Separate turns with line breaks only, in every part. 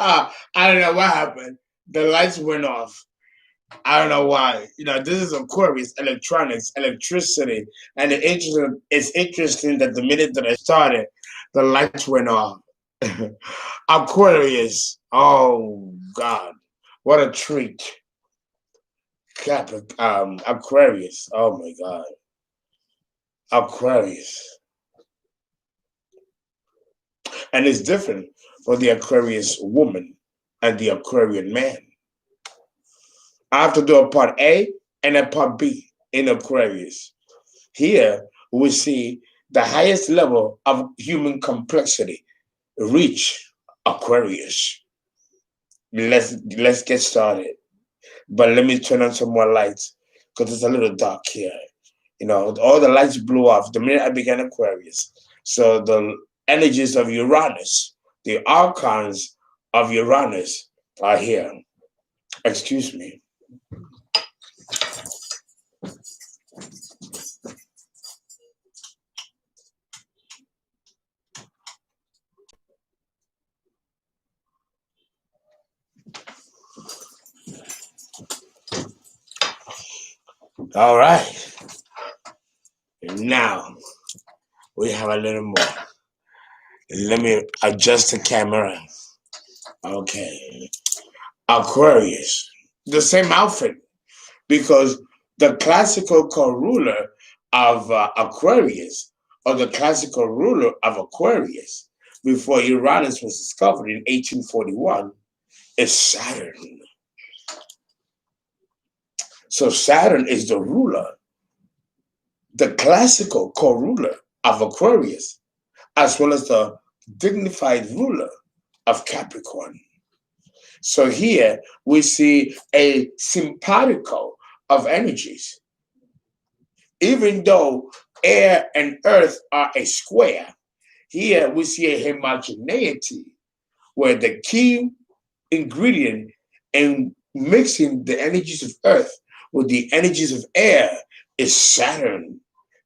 I don't know what happened. The lights went off. I don't know why. This is Aquarius, electronics, electricity, and it's interesting that the minute that I started, the lights went off. Aquarius. Oh God, what a treat. Aquarius. Oh my God, Aquarius, and it's different for the Aquarius woman and the Aquarian man. I have to do a part A and a part B in Aquarius. Here we see the highest level of human complexity reach Aquarius. Let's get started. But let me turn on some more lights because it's a little dark here. All the lights blew off the minute I began Aquarius. So the energies of Uranus, the archons of Uranus are here. Excuse me. All right. Now we have a little more. Let me adjust the camera. Okay. Aquarius. The same outfit because the classical co-ruler of Aquarius, or the classical ruler of Aquarius before Uranus was discovered in 1841, is Saturn. So Saturn is the ruler, the classical co-ruler of Aquarius, as well as the dignified ruler of Capricorn. So here we see a simpatico of energies. Even though air and earth are a square, here we see a homogeneity where the key ingredient in mixing the energies of earth with the energies of air is Saturn,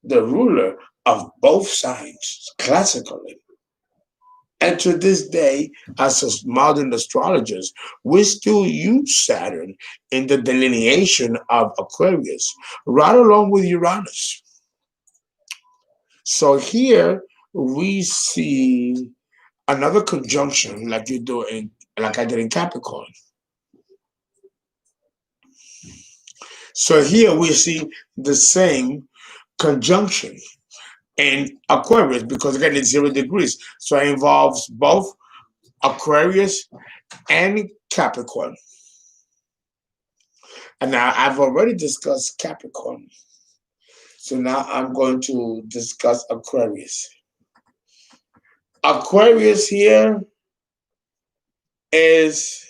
the ruler of both signs, classically. And to this day, as modern astrologers, we still use Saturn in the delineation of Aquarius, right along with Uranus. So here we see another conjunction like I did in Capricorn. So here we see the same conjunction in Aquarius because again it's 0 degrees. So it involves both Aquarius and Capricorn. And now I've already discussed Capricorn. So now I'm going to discuss Aquarius. Aquarius here is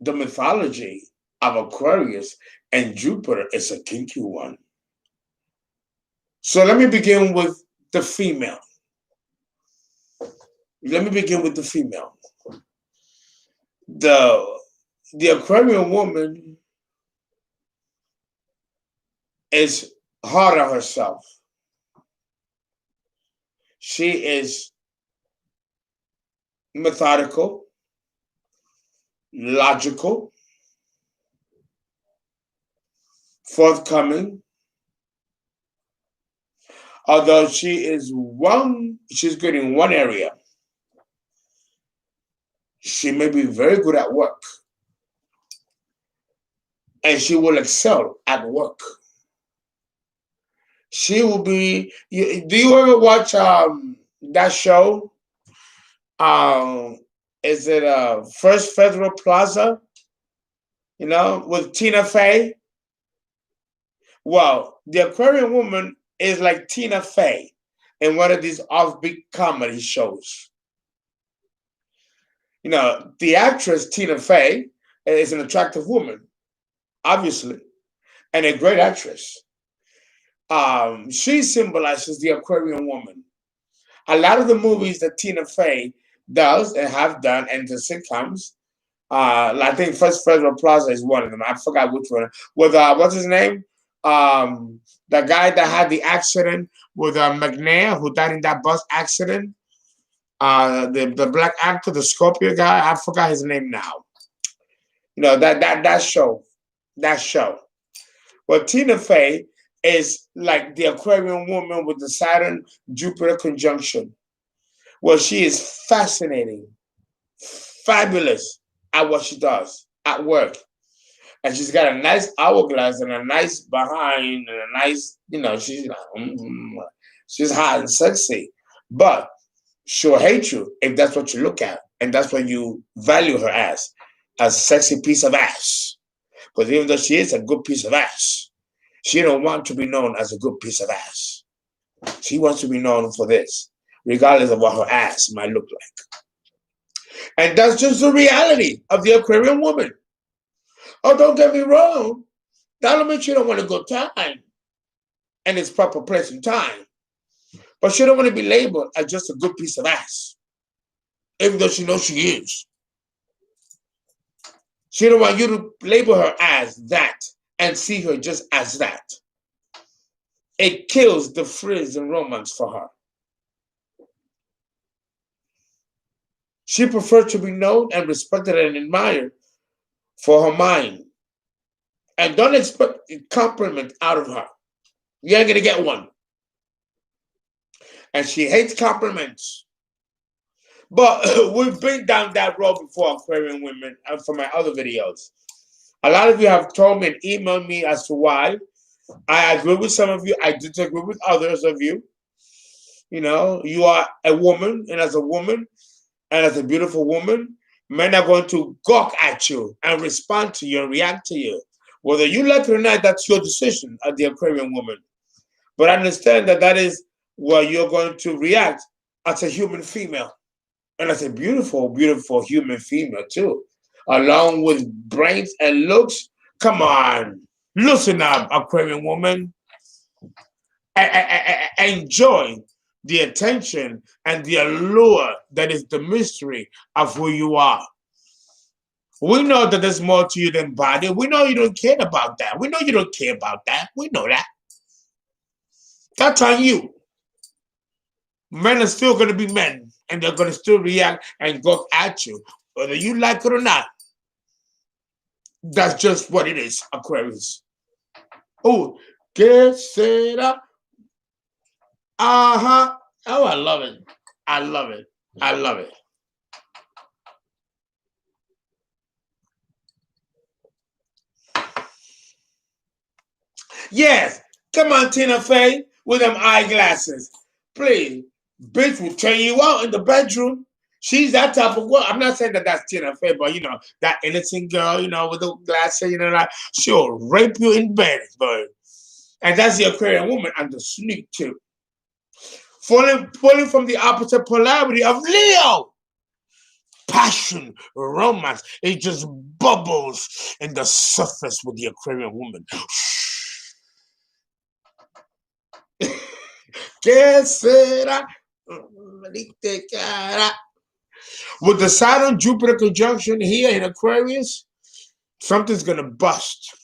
the mythology of Aquarius, and Jupiter is a kinky one. So let me begin with the female. The Aquarian woman is hard on herself. She is methodical, logical, forthcoming. Although she's good in one area. She may be very good at work. And she will excel at work. She will be. Do you ever watch that show? Is it First Federal Plaza? With Tina Fey. Well, the Aquarian woman is like Tina Fey in one of these offbeat comedy shows. The actress Tina Fey is an attractive woman, obviously, and a great actress. She symbolizes the Aquarian woman. A lot of the movies that Tina Fey does and have done, and the sitcoms, I think First Federal Plaza is one of them. I forgot which one. With what's his name? The guy that had the accident with McNair, who died in that bus accident. The black actor, the Scorpio guy. I forgot his name now. You know that show, that show. Well, Tina Fey is like the Aquarian woman with the Saturn Jupiter conjunction. Well, she is fascinating, fabulous at what she does at work. And she's got a nice hourglass and a nice behind and a nice, she's like, she's hot and sexy. But she'll hate you if that's what you look at. And that's what you value her as a sexy piece of ass. Because even though she is a good piece of ass, she don't want to be known as a good piece of ass. She wants to be known for this, regardless of what her ass might look like. And that's just the reality of the Aquarian woman. Oh, don't get me wrong. That don't mean she don't want a good time and its proper place and time. But she don't want to be labeled as just a good piece of ass, even though she knows she is. She don't want you to label her as that and see her just as that. It kills the frizz and romance for her. She prefers to be known and respected and admired for her mind. And don't expect a compliment out of her. You ain't going to get one. And she hates compliments. But we've been down that road before, Aquarian women, and for my other videos. A lot of you have told me and emailed me as to why. I agree with some of you. I disagree with others of you. You know, you are a woman, and as a woman, and as a beautiful woman, men are going to gawk at you and respond to you and react to you. Whether you like it or not, that's your decision as the Aquarian woman. But understand that that is where you're going to react as a human female. And as a beautiful, beautiful human female, too. Along with brains and looks. Come on. Loosen up, Aquarian woman. Enjoy the attention and the allure that is the mystery of who you are. We know that there's more to you than body. We know you don't care about that. We know you don't care about that. We know that. That's on you. Men are still going to be men, and they're going to still react and go at you, whether you like it or not. That's just what it is, Aquarius. Oh, get set up. Uh-huh. Oh, I love it. I love it. I love it. Yes. Come on, Tina Fey, with them eyeglasses. Please. Bitch will turn you out in the bedroom. She's that type of girl. I'm not saying that that's Tina Fey, but that innocent girl, with the glasses, like she'll rape you in bed, but and that's the Aquarian woman and the sneak too. Pulling from the opposite polarity of Leo. Passion, romance, it just bubbles in the surface with the Aquarian woman. With the Saturn-Jupiter conjunction here in Aquarius, something's going to bust.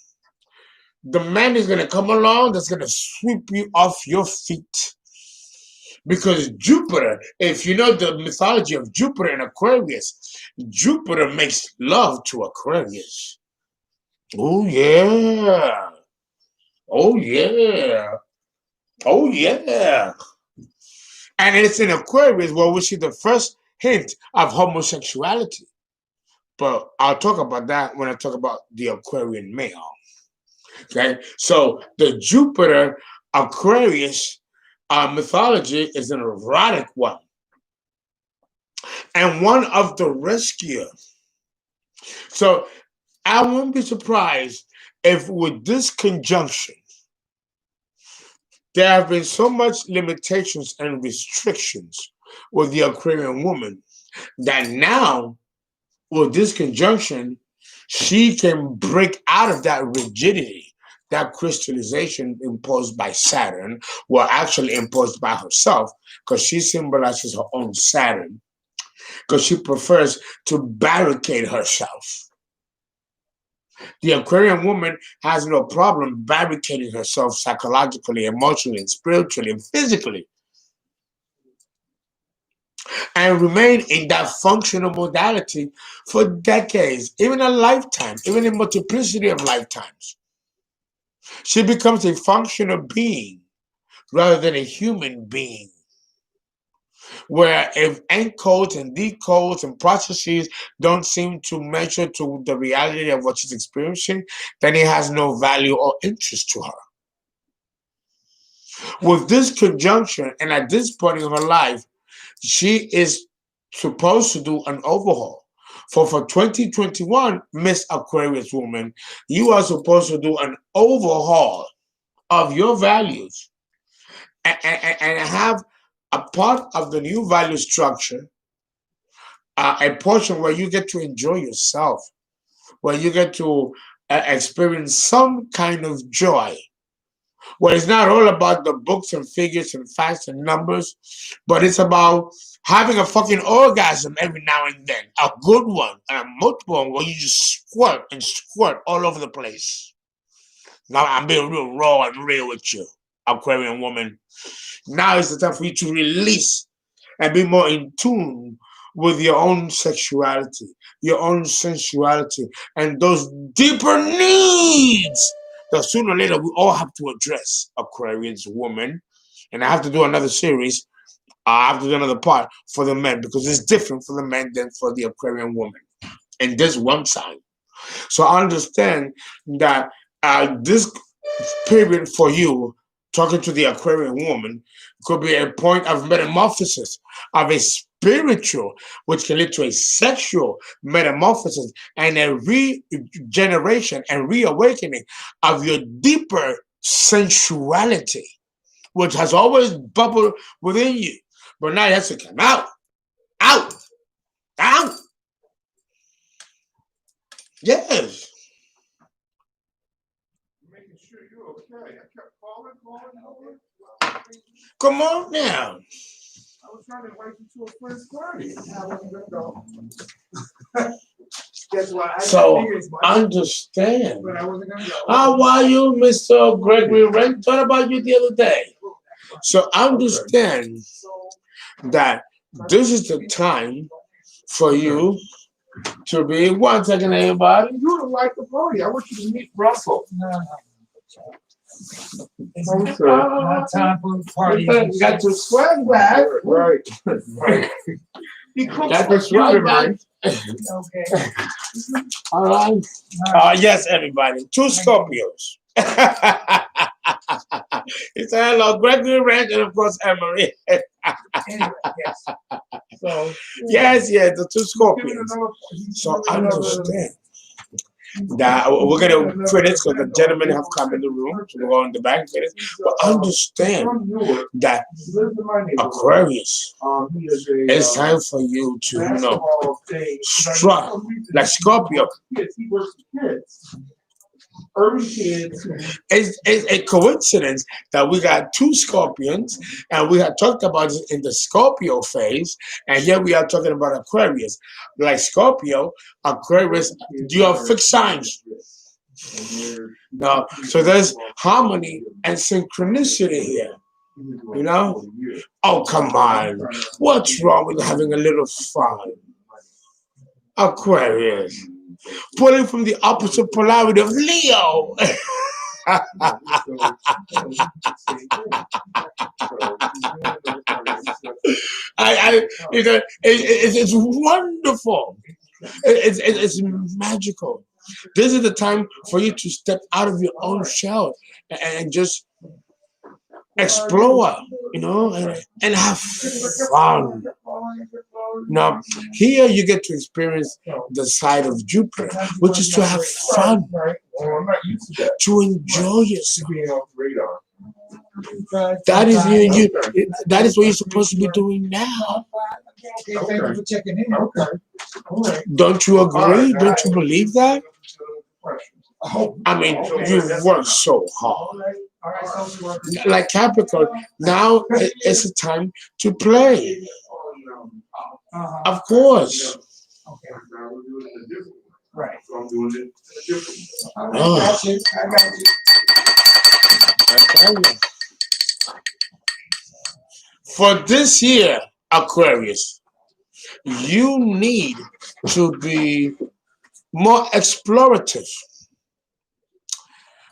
The man is going to come along that's going to sweep you off your feet. Because Jupiter, if you know the mythology of Jupiter and Aquarius, Jupiter makes love to Aquarius. Oh, yeah. Oh, yeah. Oh, yeah. And it's in Aquarius where we see the first hint of homosexuality. But I'll talk about that when I talk about the Aquarian male. Okay? So the Jupiter Aquarius mythology is an erotic one. And one of the riskier. So I won't be surprised if with this conjunction, there have been so much limitations and restrictions with the Aquarian woman that now, with this conjunction, she can break out of that rigidity, that crystallization imposed by Saturn, well, actually imposed by herself, because she symbolizes her own Saturn. because she prefers to barricade herself. The Aquarian woman has no problem barricading herself psychologically, emotionally, spiritually, and physically, and remain in that functional modality for decades, even a lifetime, even a multiplicity of lifetimes. She becomes a functional being rather than a human being, where if encodes and decodes and processes don't seem to measure to the reality of what she's experiencing, then it has no value or interest to her. With this conjunction, and at this point in her life, she is supposed to do an overhaul. For 2021, Miss Aquarius woman, you are supposed to do an overhaul of your values and have a part of the new value structure, a portion where you get to enjoy yourself, where you get to experience some kind of joy, where it's not all about the books and figures and facts and numbers, but it's about having a fucking orgasm every now and then, a good one and a multiple one where you just squirt and squirt all over the place. Now I'm being real raw and real with you, Aquarian woman. Now is the time for you to release and be more in tune with your own sexuality, your own sensuality, and those deeper needs that sooner or later we all have to address, Aquarians woman. And I have to do another series. I have to do another part for the men because it's different for the men than for the Aquarian woman. And this one sign. So I understand that this period for you, talking to the Aquarian woman, could be a point of metamorphosis, of a spiritual, which can lead to a sexual metamorphosis and a regeneration and reawakening of your deeper sensuality, which has always bubbled within you. But now it has to come out, out, out. Yes.
Making sure you're okay. I kept calling.
Come on now.
I was trying to invite you to a friend's party. I wasn't gonna go. Guess what?
So understand.
But I wasn't gonna go.
How are you, Mr. Gregory Wren? Thought about you the other day. So understand that this is the time for you to be. One second, everybody.
You would have liked the party. I want you to meet Russell.
It's not time for a party.
You got your swag back.
Right. He
Got the swag back.
Okay.
All right. Yes, everybody. 2 Scorpios. It's hello, Gregory Ranch, and of course, Emery.
Anyway, yes.
So, yes, the 2 Scorpions. So, understand that we're going to finish because the gentlemen have come in the room. So, we're going to back finish. But understand that Aquarius, it's time for you to strut like Scorpio. It's a coincidence that we got 2 Scorpions, and we had talked about it in the Scorpio phase, and here we are talking about Aquarius. Like Scorpio, Aquarius, you have fixed signs. No, so there's harmony and synchronicity here. You know? Oh, come on. What's wrong with having a little fun? Aquarius. Pulling from the opposite polarity of Leo. It's wonderful. It's magical. This is the time for you to step out of your own shell and just explore, and have fun. Now, here you get to experience the side of Jupiter, which is to have fun, to enjoy yourself. That is what you're supposed to be doing now.
Okay, thank you for checking in. Okay.
Don't you agree? Don't you believe that? I mean, you've worked so hard. Like Capricorn, now it's a time to play. Of course.
Okay.
Now we're doing it a different way.
Right.
So I'm doing it a different way.
I got you. I got you.
I tell you. For this year, Aquarius, you need to be more explorative,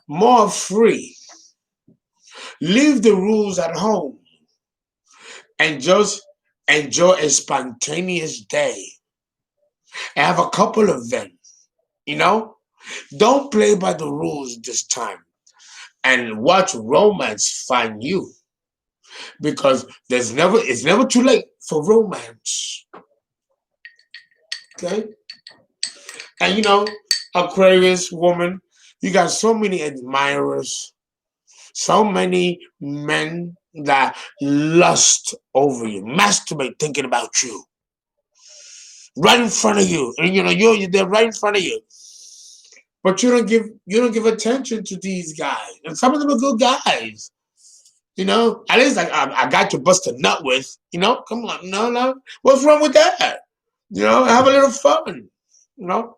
more free. Leave the rules at home and just enjoy a spontaneous day. And have a couple of them, you know? Don't play by the rules this time and watch romance find you because it's never too late for romance. Okay? And Aquarius woman, you got so many admirers, so many men that lust over you, masturbate thinking about you, right in front of you, and they're right in front of you. But you don't give attention to these guys, and some of them are good guys. At least like I got to bust a nut with. Come on, no, what's wrong with that? Have a little fun. You know,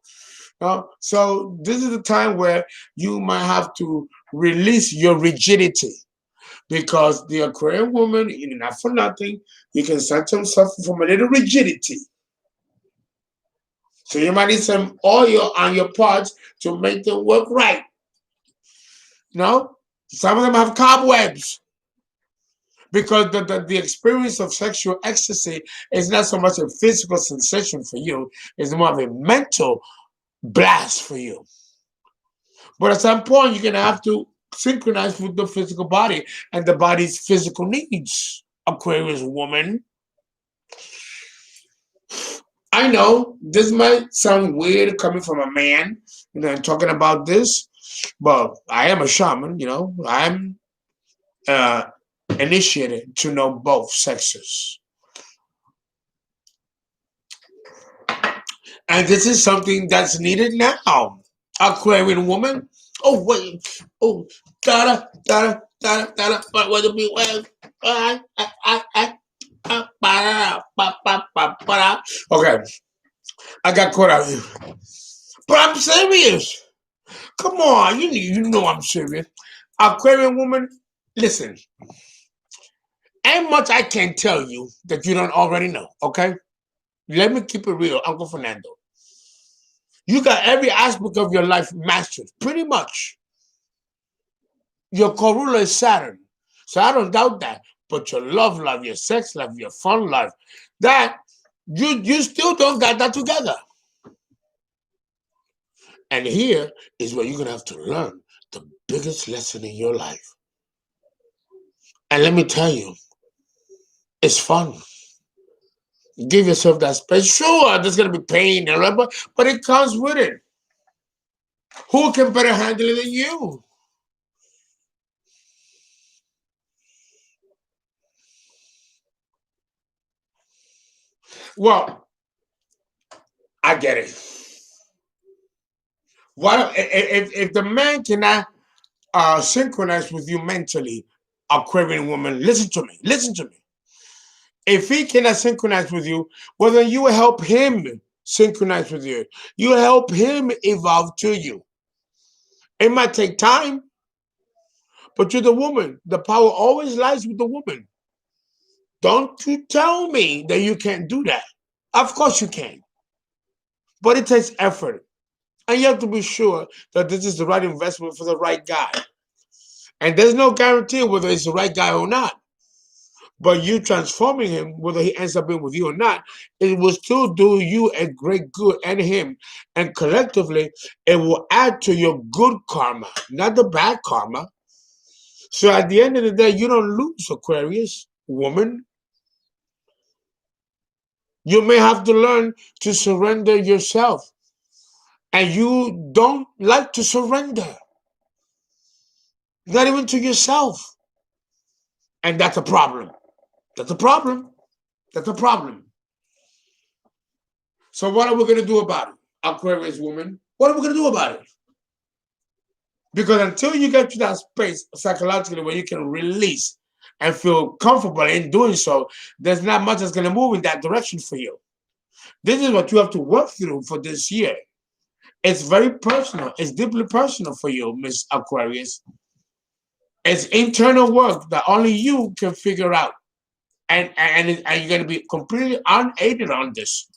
so this is the time where you might have to release your rigidity because the Aquarian woman, not for nothing, you can sometimes suffer from a little rigidity. So you might need some oil on your parts to make them work right. Some of them have cobwebs because the experience of sexual ecstasy is not so much a physical sensation for you, it's more of a mental blast for you. But at some point, you're going to have to synchronize with the physical body and the body's physical needs, Aquarius woman. I know this might sound weird coming from a man, talking about this, but I am a shaman, I'm initiated to know both sexes. And this is something that's needed now. Aquarian woman. Oh, wait. Oh, what do be well? Okay, I got caught out here. But I'm serious. Come on, you know I'm serious. Aquarian woman, listen. Ain't much I can tell you that you don't already know, okay? Let me keep it real, Uncle Fernando. You got every aspect of your life mastered, pretty much. Your co-ruler is Saturn. So I don't doubt that. But your love life, your sex life, your fun life, that you still don't got that together. And here is where you're going to have to learn the biggest lesson in your life. And let me tell you, it's fun. Give yourself that space. Sure, there's going to be pain and all, but it comes with it. Who can better handle it than you? Well, I get it. What if the man cannot synchronize with you mentally, Aquarian woman? Listen to me. Listen to me. If he cannot synchronize with you, well, then you help him synchronize with you. You help him evolve to you. It might take time, but you're the woman. The power always lies with the woman. Don't you tell me that you can't do that. Of course you can. But it takes effort. And you have to be sure that this is the right investment for the right guy. And there's no guarantee whether it's the right guy or not. But you transforming him, whether he ends up being with you or not, it will still do you a great good and him. And collectively, it will add to your good karma, not the bad karma. So at the end of the day, you don't lose, Aquarius woman. You may have to learn to surrender yourself. And you don't like to surrender. Not even to yourself. And that's a problem. That's a problem. That's a problem. So what are we going to do about it, Aquarius woman? What are we going to do about it? Because until you get to that space psychologically where you can release and feel comfortable in doing so, there's not much that's going to move in that direction for you. This is what you have to work through for this year. It's very personal. It's deeply personal for you, Miss Aquarius. It's internal work that only you can figure out. And you're going to be completely unaided on this.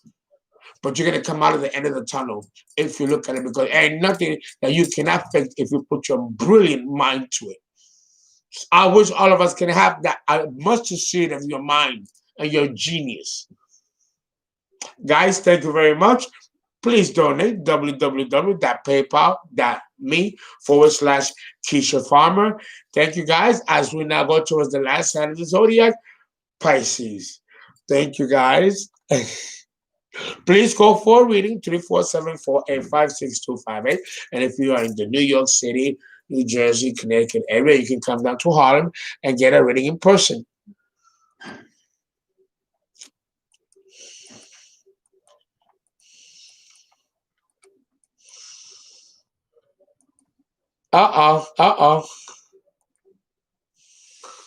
But you're going to come out of the end of the tunnel if you look at it, because ain't nothing that you cannot fix if you put your brilliant mind to it. I wish all of us can have that mustard seed of your mind and your genius. Guys, thank you very much. Please donate www.paypal.me/Keisha Farmer. Thank you guys as we now go towards the last sign of the zodiac, Pisces. Thank you guys. Please call for reading 3474-856-258. And if you are in the New York City, New Jersey, Connecticut area, you can come down to Harlem and get a reading in person. Uh-oh.